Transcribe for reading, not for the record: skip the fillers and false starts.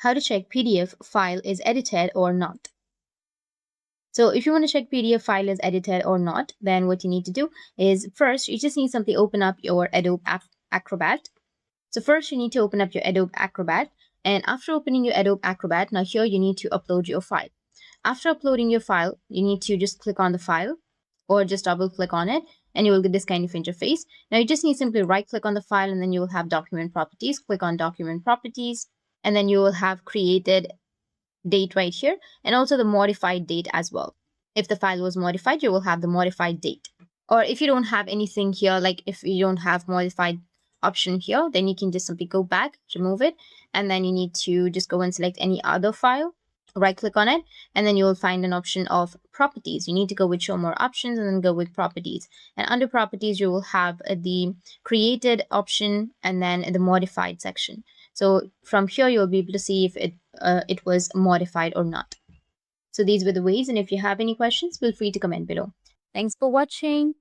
how to check PDF file is edited or not. So if you want to check PDF file is edited or not, then what you need to do is first, you just need simply open up your Adobe Acrobat. So first you need to open up your Adobe Acrobat, and after opening your Adobe Acrobat, now here you need to upload your file. After uploading your file, you need to just click on the file or just double click on it, and you will get this kind of interface. Now you just need to simply right click on the file, and then you will have document properties. Click on document properties, and then you will have created date right here, and also the modified date as well. If the file was modified, you will have the modified date. Or if you don't have anything here, like if you don't have modified option here, then you can just simply go back, remove it, and then you need to just go and select any other file, right click on it, and then you will find an option of properties. You need to go with show more options and then go with properties, and under properties you will have the created option and then the modified section. So from here you'll be able to see if it was modified or not. So these were the ways, and if you have any questions, feel free to comment below. Thanks for watching.